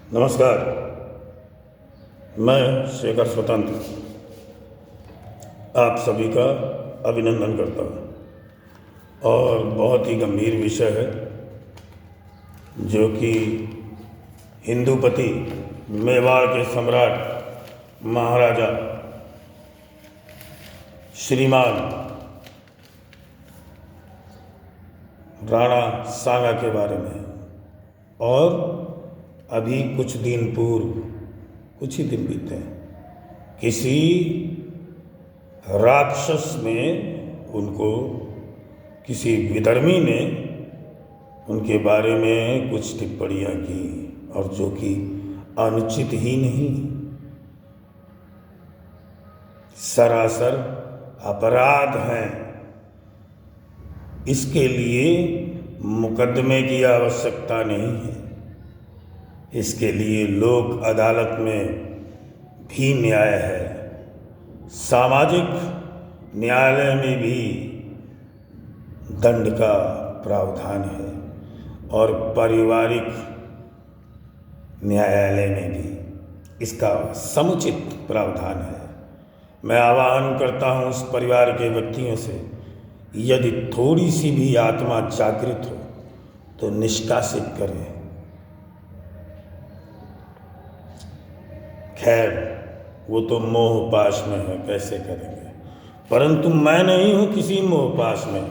नमस्कार। मैं शेखर स्वतंत्र आप सभी का अभिनंदन करता हूँ और बहुत ही गंभीर विषय है जो कि हिंदूपति मेवाड़ के सम्राट महाराजा श्रीमान राणा सांगा के बारे में है। और अभी कुछ दिन पूर्व, कुछ ही दिन बीते हैं, किसी राक्षस ने उनको, किसी विधर्मी ने उनके बारे में कुछ टिप्पणियाँ की और जो कि अनुचित ही नहीं, सरासर अपराध हैं। इसके लिए मुकदमे की आवश्यकता नहीं है, इसके लिए लोक अदालत में भी न्याय है, सामाजिक न्यायालय में भी दंड का प्रावधान है और पारिवारिक न्यायालय में भी इसका समुचित प्रावधान है। मैं आह्वान करता हूँ उस परिवार के व्यक्तियों से, यदि थोड़ी सी भी आत्मा जागृत हो तो निष्कासित करें। खैर, वो तो मोह पाश में है, कैसे करेंगे, परंतु मैं नहीं हूँ किसी मोह पाश में।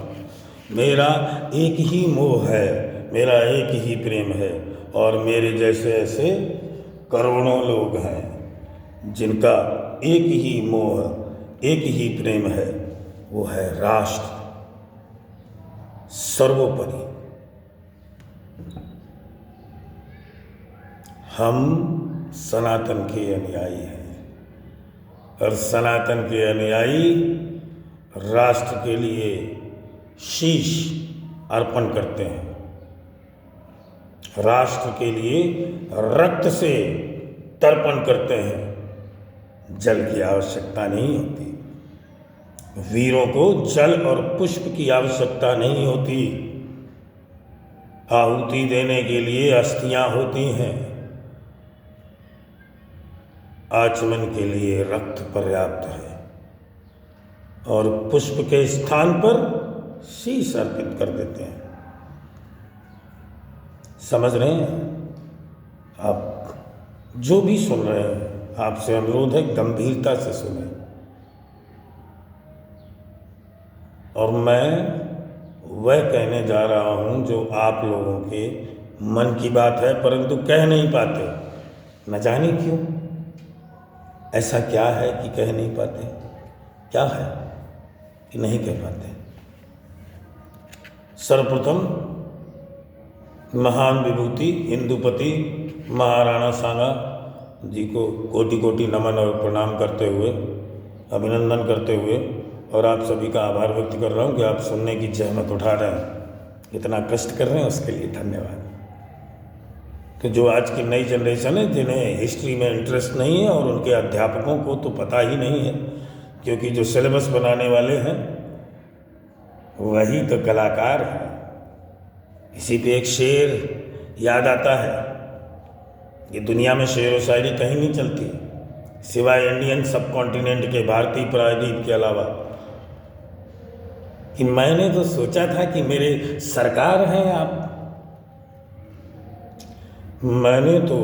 मेरा एक ही मोह है, मेरा एक ही प्रेम है और मेरे जैसे ऐसे करोड़ों लोग हैं जिनका एक ही मोह, एक ही प्रेम है, वो है राष्ट्र सर्वोपरि। हम सनातन के अनुयायी हैं और सनातन के अनुयायी राष्ट्र के लिए शीश अर्पण करते हैं, राष्ट्र के लिए रक्त से तर्पण करते हैं। जल की आवश्यकता नहीं होती, वीरों को जल और पुष्प की आवश्यकता नहीं होती, आहुति देने के लिए अस्थियां होती हैं, आचमन के लिए रक्त पर्याप्त है और पुष्प के स्थान पर शीश अर्पित कर देते हैं। समझ रहे हैं आप? जो भी सुन रहे हैं, आपसे अनुरोध है गंभीरता से सुने। और मैं वह कहने जा रहा हूं जो आप लोगों के मन की बात है परंतु कह नहीं पाते, न जाने क्यों। ऐसा क्या है कि कह नहीं पाते? क्या है कि नहीं कह पाते? सर्वप्रथम महान विभूति हिंदूपति महाराणा सांगा जी को कोटि कोटि नमन और प्रणाम करते हुए, अभिनंदन करते हुए, और आप सभी का आभार व्यक्त कर रहा हूँ कि आप सुनने की जहमत उठा रहे हैं, इतना कष्ट कर रहे हैं, उसके लिए धन्यवाद। कि जो आज की नई जनरेशन है, जिन्हें हिस्ट्री में इंटरेस्ट नहीं है और उनके अध्यापकों को तो पता ही नहीं है, क्योंकि जो सिलेबस बनाने वाले हैं वही तो कलाकार हैं। इसी पे एक शेर याद आता है कि दुनिया में शेर व शायरी कहीं नहीं चलती सिवाय इंडियन सब कॉन्टिनेंट के भारतीय प्रायद्वीप के अलावा। कि मैंने तो सोचा था कि मेरे सरकार हैं आप, मैंने तो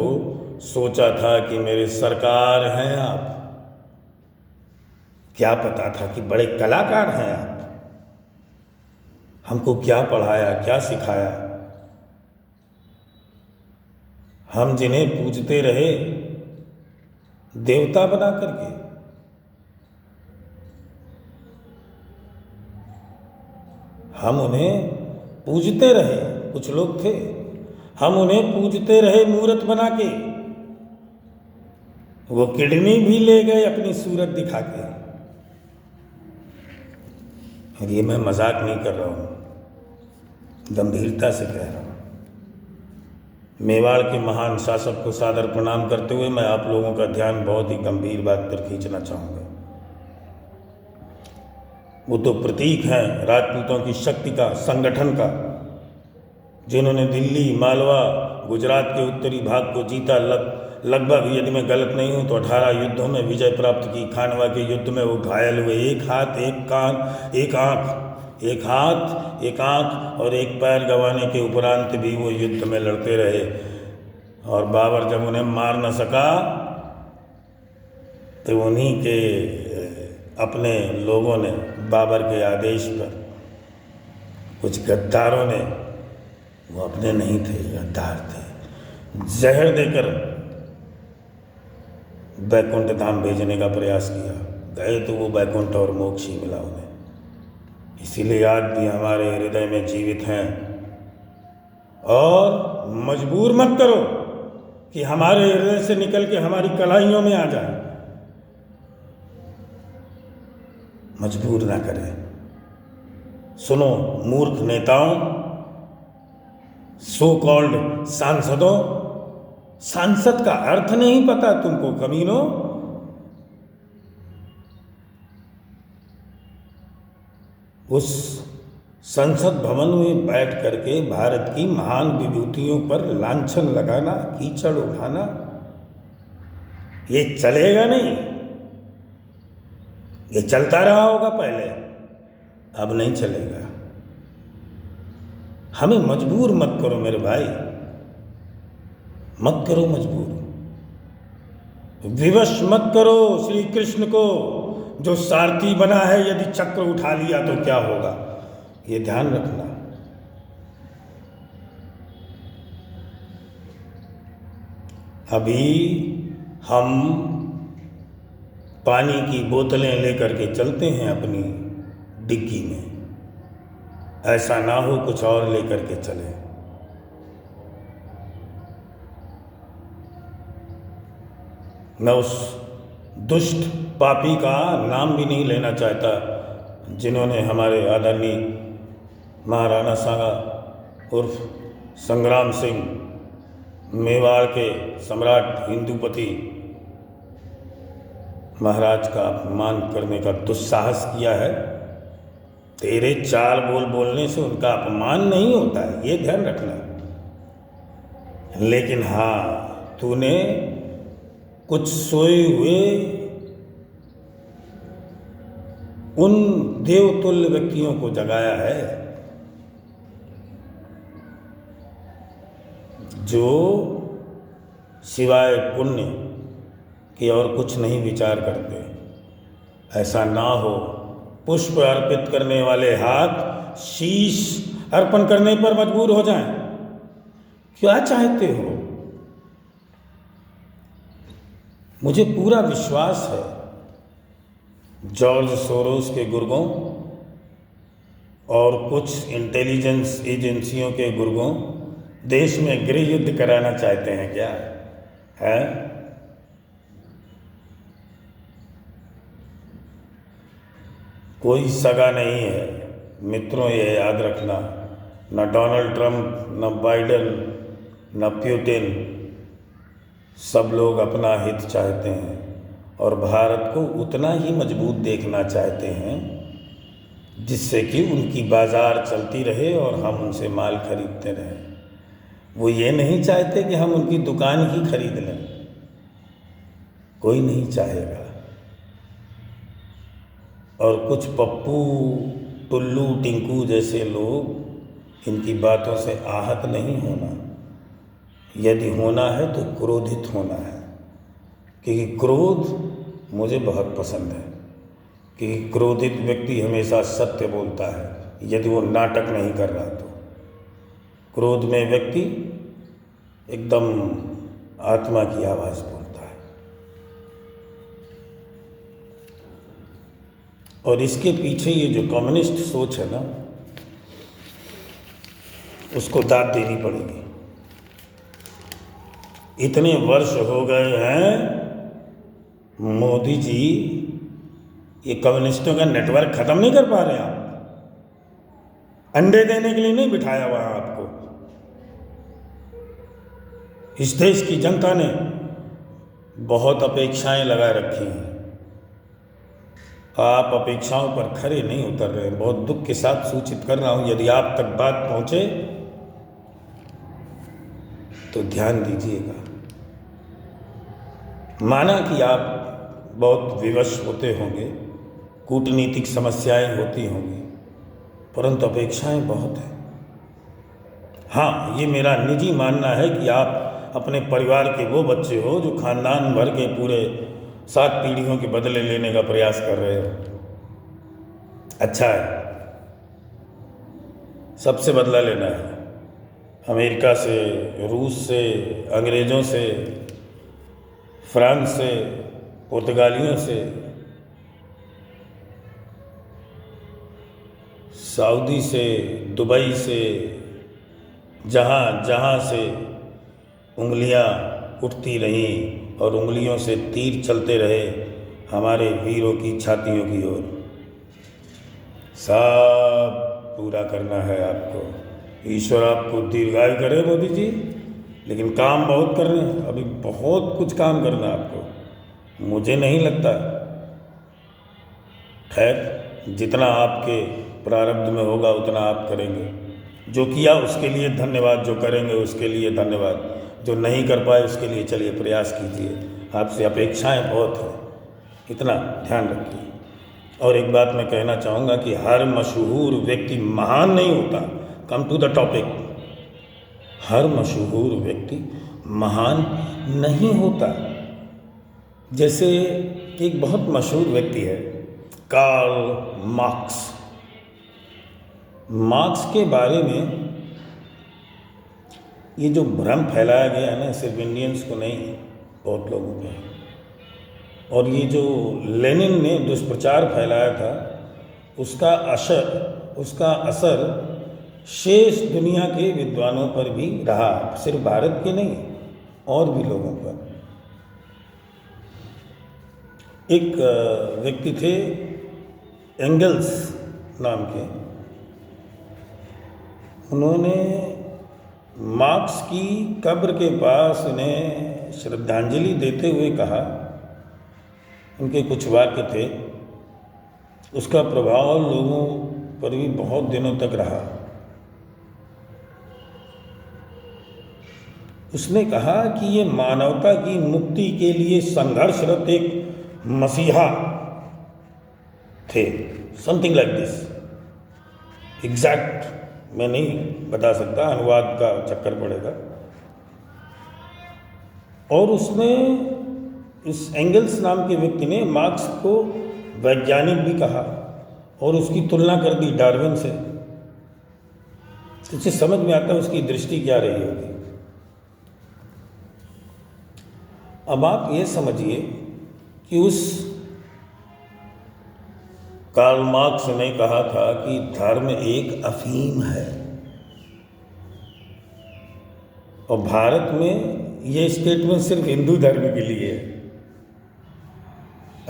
सोचा था कि मेरे सरकार हैं आप, क्या पता था कि बड़े कलाकार हैं आप। हमको क्या पढ़ाया, क्या सिखाया। हम जिन्हें पूजते रहे देवता बना करके, हम उन्हें पूजते रहे, कुछ लोग थे, हम उन्हें पूजते रहे मूरत बना के, वो किडनी भी ले गए अपनी सूरत दिखा के। ये मैं मजाक नहीं कर रहा हूँ, गंभीरता से कह रहा हूँ। मेवाड़ के महान शासक को सादर प्रणाम करते हुए मैं आप लोगों का ध्यान बहुत ही गंभीर बात पर खींचना चाहूँगा। वो तो प्रतीक हैं राजपूतों की शक्ति का, संगठन का, जिन्होंने दिल्ली, मालवा, गुजरात के उत्तरी भाग को जीता, लगभग, यदि मैं गलत नहीं हूँ तो 18 युद्धों में विजय प्राप्त की। खानवा के युद्ध में वो घायल हुए, एक हाथ, एक कान, एक आँख, एक हाथ, एक आँख और एक पैर गंवाने के उपरांत भी वो युद्ध में लड़ते रहे। और बाबर जब उन्हें मार न सका तो उन्हीं के अपने लोगों ने, बाबर के आदेश पर, कुछ गद्दारों ने, वो अपने नहीं थे, गद्दार थे, जहर देकर बैकुंठ धाम भेजने का प्रयास किया। गए तो वो बैकुंठ और मोक्ष ही मिला उन्हें। इसीलिए आज भी हमारे हृदय में जीवित हैं। और मजबूर मत करो कि हमारे हृदय से निकल के हमारी कलाइयों में आ जाए, मजबूर ना करें। सुनो मूर्ख नेताओं, सो कॉल्ड सांसदों, सांसद का अर्थ नहीं पता तुमको कमीनों। उस संसद भवन में बैठ करके भारत की महान विभूतियों पर लांछन लगाना, कीचड़ उठाना, ये चलेगा नहीं। ये चलता रहा होगा पहले, अब नहीं चलेगा। हमें मजबूर मत करो मेरे भाई, मत करो मजबूर, विवश मत करो श्री कृष्ण को, जो सारथी बना है। यदि चक्र उठा लिया तो क्या होगा, ये ध्यान रखना। अभी हम पानी की बोतलें लेकर के चलते हैं अपनी डिग्गी में, ऐसा ना हो कुछ और लेकर के चलें। मैं उस दुष्ट पापी का नाम भी नहीं लेना चाहता जिन्होंने हमारे आदरणीय महाराणा सांगा उर्फ संग्राम सिंह, मेवाड़ के सम्राट हिंदूपति महाराज का अपमान करने का दुस्साहस किया है। तेरे चार बोल बोलने से उनका अपमान नहीं होता है, ये ध्यान रखना। लेकिन हाँ, तूने कुछ सोए हुए उन देवतुल्य व्यक्तियों को जगाया है जो सिवाय पुण्य के और कुछ नहीं विचार करते। ऐसा ना हो, पुष्प अर्पित करने वाले हाथ शीश अर्पण करने पर मजबूर हो जाएं। क्या चाहते हो? मुझे पूरा विश्वास है जॉर्ज सोरोस के गुर्गों और कुछ इंटेलिजेंस एजेंसियों के गुर्गों देश में गृह युद्ध कराना चाहते हैं। क्या है? कोई सगा नहीं है मित्रों, ये याद रखना। न डोनाल्ड ट्रंप, न बाइडेन, न पुतिन, सब लोग अपना हित चाहते हैं और भारत को उतना ही मजबूत देखना चाहते हैं जिससे कि उनकी बाज़ार चलती रहे और हम उनसे माल खरीदते रहें। वो ये नहीं चाहते कि हम उनकी दुकान ही खरीद लें, कोई नहीं चाहेगा। और कुछ पप्पू, टुल्लू, टिंकू जैसे लोग इनकी बातों से आहत नहीं होना। यदि होना है तो क्रोधित होना है, क्योंकि क्रोध मुझे बहुत पसंद है। कि क्रोधित व्यक्ति हमेशा सत्य बोलता है यदि वो नाटक नहीं कर रहा तो। क्रोध में व्यक्ति एकदम आत्मा की आवाज़ बोलता है। और इसके पीछे ये जो कम्युनिस्ट सोच है ना, उसको दाद देनी पड़ेगी। इतने वर्ष हो गए हैं मोदी जी, ये कम्युनिस्टों का नेटवर्क खत्म नहीं कर पा रहे आप। अंडे देने के लिए नहीं बिठाया हुआ आपको। इस देश की जनता ने बहुत अपेक्षाएं लगा रखी हैं, आप अपेक्षाओं पर खरे नहीं उतर रहे। बहुत दुख के साथ सूचित कर रहा हूं, यदि आप तक बात पहुंचे तो ध्यान दीजिएगा। माना कि आप बहुत विवश होते होंगे, कूटनीतिक समस्याएं होती होंगी, परंतु अपेक्षाएं बहुत हैं। हाँ, ये मेरा निजी मानना है कि आप अपने परिवार के वो बच्चे हो जो खानदान भर के पूरे 7 पीढ़ियों के बदले लेने का प्रयास कर रहे हो। अच्छा है, सबसे बदला लेना है, अमेरिका से, रूस से, अंग्रेज़ों से, फ्रांस से, पुर्तगालियों से, सऊदी से, दुबई से, जहाँ जहाँ से उंगलियाँ उठती रहीं और उंगलियों से तीर चलते रहे हमारे वीरों की छातियों की ओर। सब पूरा करना है आपको। ईश्वर आपको दीर्घायु करे मोदी जी, लेकिन काम बहुत कर रहे हैं, अभी बहुत कुछ काम करना है आपको। मुझे नहीं लगता, खैर जितना आपके प्रारब्ध में होगा उतना आप करेंगे। जो किया उसके लिए धन्यवाद, जो करेंगे उसके लिए धन्यवाद, जो नहीं कर पाए उसके लिए चलिए प्रयास कीजिए। आपसे अपेक्षाएं बहुत हैं, इतना ध्यान रखिए। और एक बात मैं कहना चाहूँगा कि हर मशहूर व्यक्ति महान नहीं होता। Come to the topic. हर मशहूर व्यक्ति महान नहीं होता। जैसे एक बहुत मशहूर व्यक्ति है कार्ल मार्क्स। मार्क्स के बारे में ये जो भ्रम फैलाया गया है ना, सिर्फ इंडियंस को नहीं, बहुत लोगों को, और ये जो लेनिन ने दुष्प्रचार फैलाया था उसका असर शेष दुनिया के विद्वानों पर भी रहा, सिर्फ भारत के नहीं और भी लोगों पर। एक व्यक्ति थे एंगल्स नाम के, उन्होंने मार्क्स की कब्र के पास उन्हें श्रद्धांजलि देते हुए कहा, उनके कुछ वाक्य थे, उसका प्रभाव लोगों पर भी बहुत दिनों तक रहा। उसने कहा कि ये मानवता की मुक्ति के लिए संघर्षरत एक मसीहा थे, समथिंग लाइक दिस। एग्जैक्ट मैं नहीं बता सकता, अनुवाद का चक्कर पड़ेगा। और उसने, इस एंगल्स नाम के व्यक्ति ने मार्क्स को वैज्ञानिक भी कहा और उसकी तुलना कर दी डार्विन से। इससे समझ में आता है उसकी दृष्टि क्या रही होगी। अब आप ये समझिए कि उस कार्ल मार्क्स ने कहा था कि धर्म एक अफीम है, और भारत में ये स्टेटमेंट सिर्फ हिंदू धर्म के लिए है।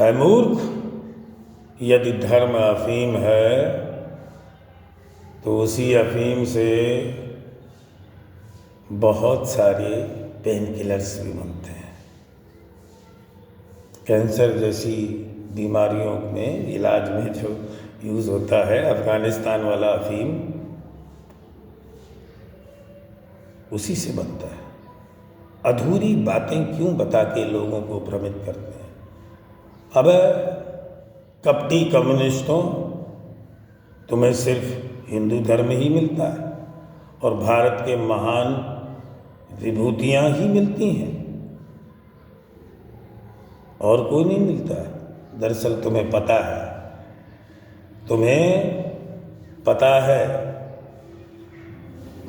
ऐ मूर्ख, यदि धर्म अफीम है तो उसी अफीम से बहुत सारे पेन किलर्स भी बनते हैं। कैंसर जैसी बीमारियों में इलाज में जो यूज़ होता है अफ़गानिस्तान वाला अफीम, उसी से बनता है। अधूरी बातें क्यों बता के लोगों को भ्रमित करते हैं? अब कपटी कम्युनिस्टों, तुम्हें सिर्फ हिंदू धर्म ही मिलता है और भारत के महान विभूतियाँ ही मिलती हैं और कोई नहीं मिलता है। दरअसल तुम्हें पता है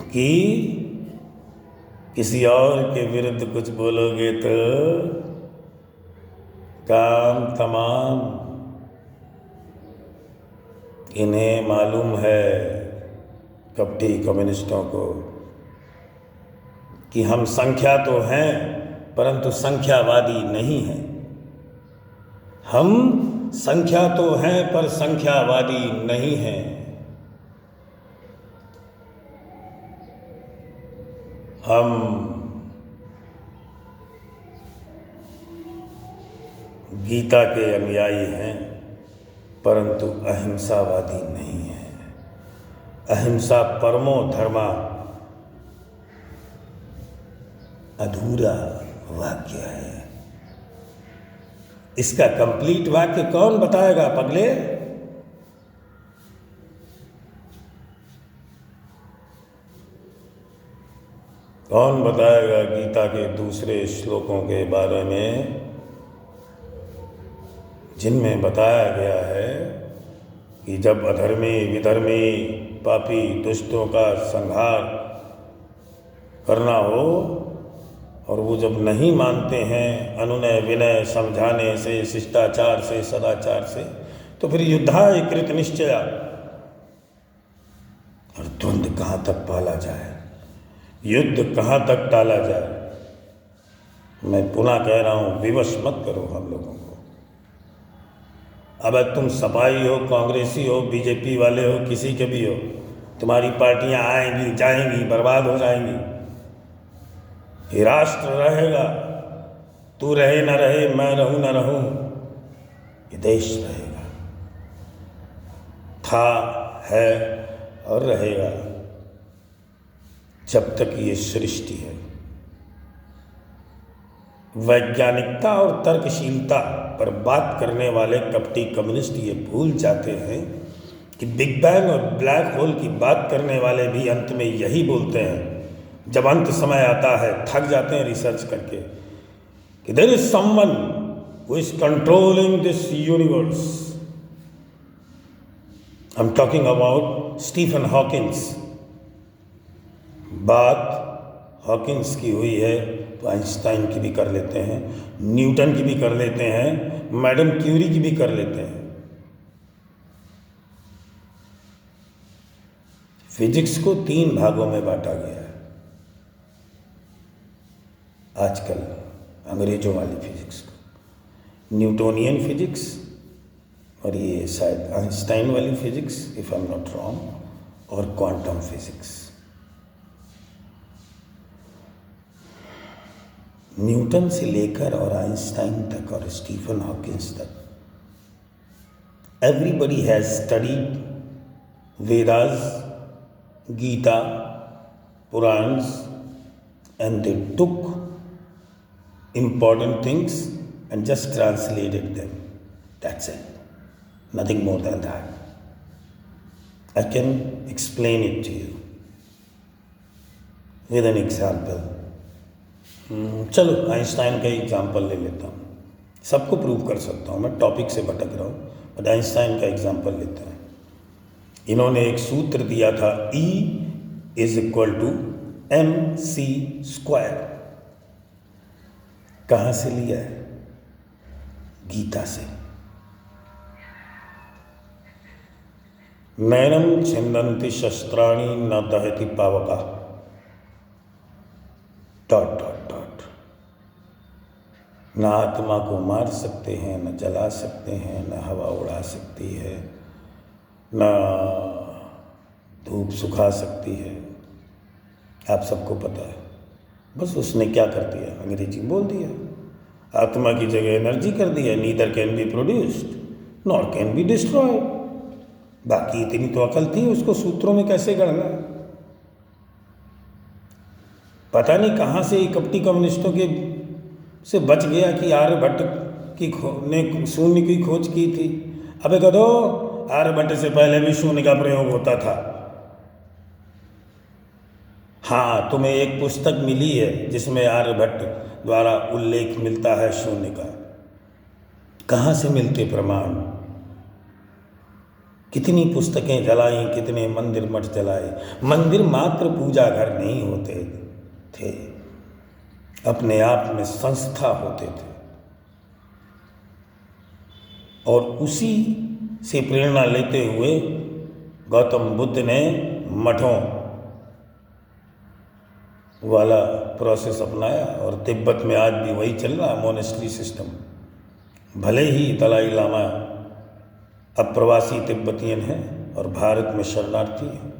कि किसी और के विरुद्ध कुछ बोलोगे तो काम तमाम। इन्हें मालूम है, कपटी कम्युनिस्टों को, कि हम संख्या तो हैं परंतु संख्यावादी नहीं हैं। हम संख्या तो हैं पर संख्यावादी नहीं हैं। हम गीता के अनुयायी हैं परंतु अहिंसावादी नहीं हैं। अहिंसा परमो धर्मा अधूरा वाक्य है। इसका कंप्लीट वाक्य कौन बताएगा पगले? कौन बताएगा गीता के दूसरे श्लोकों के बारे में जिनमें बताया गया है कि जब अधर्मी विधर्मी पापी दुष्टों का संहार करना हो और वो जब नहीं मानते हैं अनुनय विनय समझाने से, शिष्टाचार से, सदाचार से, तो फिर युद्धाय कृत निश्चया। और द्वंद्व कहाँ तक पाला जाए, युद्ध कहाँ तक टाला जाए। मैं पुनः कह रहा हूँ, विवश मत करो हम लोगों को। अब तुम सपाई हो, कांग्रेसी हो, बीजेपी वाले हो, किसी के भी हो, तुम्हारी पार्टियां आएंगी जाएंगी, बर्बाद हो जाएंगी। ये राष्ट्र रहेगा, तू रहे न रहे, मैं रहूं न रहूं, ये देश रहेगा, था, है और रहेगा जब तक ये सृष्टि है। वैज्ञानिकता और तर्कशीलता पर बात करने वाले कपटी कम्युनिस्ट ये भूल जाते हैं कि बिग बैंग और ब्लैक होल की बात करने वाले भी अंत में यही बोलते हैं, जब अंत समय आता है, थक जाते हैं रिसर्च करके, कि there is someone who is controlling this universe. I am talking about Stephen Hawkins. बात हॉकिंस की हुई है तो आइंस्टाइन की भी कर लेते हैं, न्यूटन की भी कर लेते हैं, मैडम क्यूरी की भी कर लेते हैं। फिजिक्स को 3 भागों में बांटा गया है आजकल, अंग्रेजों वाली फिजिक्स को, न्यूटोनियन फिजिक्स और ये शायद आइंस्टाइन वाली physics if I am not wrong, और क्वांटम फिजिक्स। न्यूटन से लेकर और आइंस्टाइन तक और स्टीफन हॉकिंस तक, everybody has studied Vedas, Gita, Puranas, and they took important things and just translated them. That's it. Nothing more than that. I can explain it to you with an example. चलो Einstein का example ले लेता हूँ, सबको prove कर सकता हूँ, मैं टॉपिक से भटक रहा हूँ, बट आइंस्टाइन का एग्जाम्पल लेते हैं। इन्होंने एक सूत्र दिया था, E = mc²। कहाँ से लिया है? गीता से। नैनम छिन्दन्ति शस्त्राणि न दहति पावका ... न आत्मा को मार सकते हैं, न जला सकते हैं, न हवा उड़ा सकती है, न धूप सुखा सकती है। आप सबको पता है। बस उसने क्या कर दिया, अंग्रेजी बोल दिया, आत्मा की जगह एनर्जी कर दिया। Neither can be produced nor can be destroyed. बाकी इतनी तो अकल थी, उसको सूत्रों में कैसे गढ़ना। पता नहीं कहाँ से कपटी कम्युनिस्टों के से बच गया कि आर्यभट्ट ने शून्य की खोज की थी। अबे गधो, आर्यभट्ट से पहले भी शून्य का प्रयोग होता था। हाँ, तुम्हें एक पुस्तक मिली है जिसमें आर्यभट्ट द्वारा उल्लेख मिलता है शून्य का। कहाँ से मिलते प्रमाण? कितनी पुस्तकें जलाई, कितने मंदिर मठ जलाए। मंदिर मात्र पूजा घर नहीं होते थे, अपने आप में संस्था होते थे, और उसी से प्रेरणा लेते हुए गौतम बुद्ध ने मठों वाला प्रोसेस अपनाया, और तिब्बत में आज भी वही चल रहा है, मोनेस्ट्री सिस्टम। भले ही दलाई लामा अब प्रवासी तिब्बतियन हैं और भारत में शरणार्थी हैं।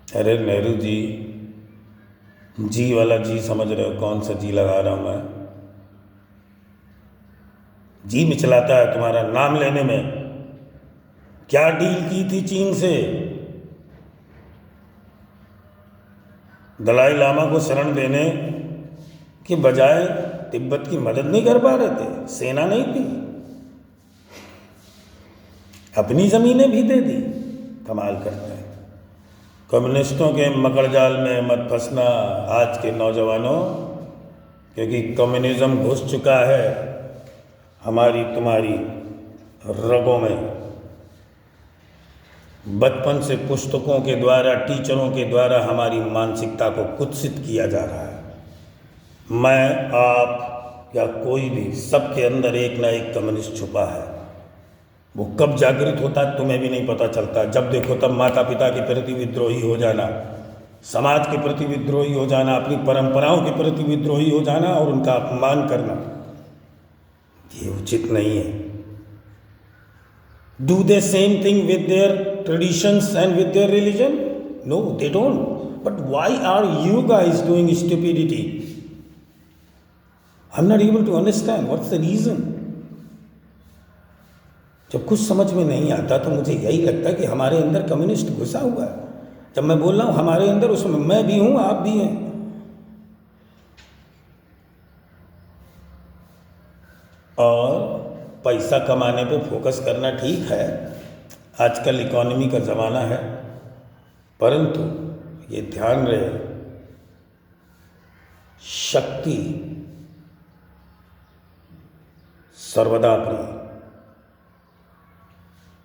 अरे नेहरू जी, जी वाला जी समझ रहे हो कौन सा जी लगा रहा हूँ मैं? जी मिचलाता है तुम्हारा नाम लेने में। क्या डील की थी चीन से? दलाई लामा को शरण देने के बजाय तिब्बत की मदद नहीं कर पा रहे थे, सेना नहीं थी, अपनी ज़मीनें भी दे दी। कमाल करते हैं। कम्युनिस्टों के मकड़जाल में मत फंसना आज के नौजवानों, क्योंकि कम्युनिज्म घुस चुका है हमारी तुम्हारी रगों में। बचपन से पुस्तकों के द्वारा, टीचरों के द्वारा हमारी मानसिकता को कुत्सित किया जा रहा है। मैं, आप या कोई भी, सबके अंदर एक ना एक कम्युनिस्ट छुपा है। वो कब जागृत होता है तुम्हें भी नहीं पता चलता। जब देखो तब माता पिता के प्रति विद्रोही हो जाना, समाज के प्रति विद्रोही हो जाना, अपनी परंपराओं के प्रति विद्रोही हो जाना और उनका अपमान करना, ये उचित नहीं है। Do they same thing with their traditions and with their religion? No, they don't. But why are you guys doing stupidity? I'm not able to understand. What's the reason? जब कुछ समझ में नहीं आता तो मुझे यही लगता है कि हमारे अंदर कम्युनिस्ट घुसा हुआ है। जब मैं बोल रहा हूँ हमारे अंदर, उसमें मैं भी हूँ, आप भी हैं। और पैसा कमाने पे फोकस करना ठीक है, आजकल इकोनॉमी का ज़माना है, परंतु ये ध्यान रहे शक्ति सर्वदा प्रिय,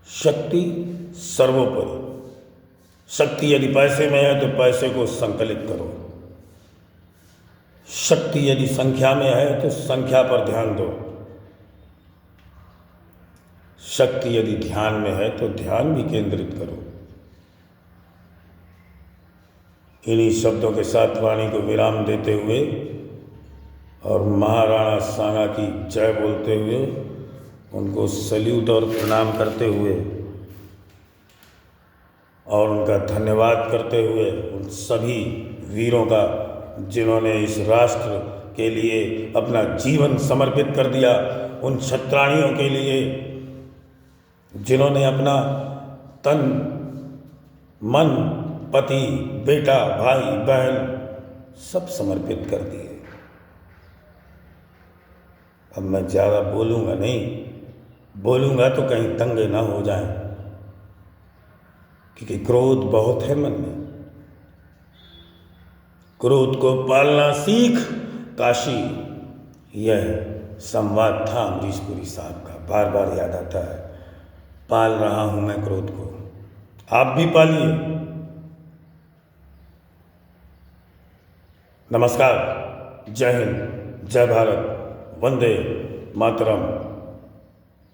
शक्ति सर्वोपरि। शक्ति यदि पैसे में है तो पैसे को संकलित करो, शक्ति यदि संख्या में है तो संख्या पर ध्यान दो, शक्ति यदि ध्यान में है तो ध्यान भी केंद्रित करो। इन्हीं शब्दों के साथ वाणी को विराम देते हुए और महाराणा सांगा की जय बोलते हुए, उनको सल्यूट और प्रणाम करते हुए और उनका धन्यवाद करते हुए, उन सभी वीरों का जिन्होंने इस राष्ट्र के लिए अपना जीवन समर्पित कर दिया, उन क्षत्राणियों के लिए जिन्होंने अपना तन मन, पति, बेटा, भाई, बहन सब समर्पित कर दिए। अब मैं ज़्यादा बोलूँगा नहीं, बोलूँगा तो कहीं दंगे ना हो जाएं, क्योंकि क्रोध बहुत है मन में। क्रोध को पालना सीख काशी, यह संवाद था अमरीश पुरी साहब का, बार बार याद आता है। पाल रहा हूं मैं क्रोध को, आप भी पालिए। नमस्कार, जय हिंद, जय भारत, वंदे मातरम।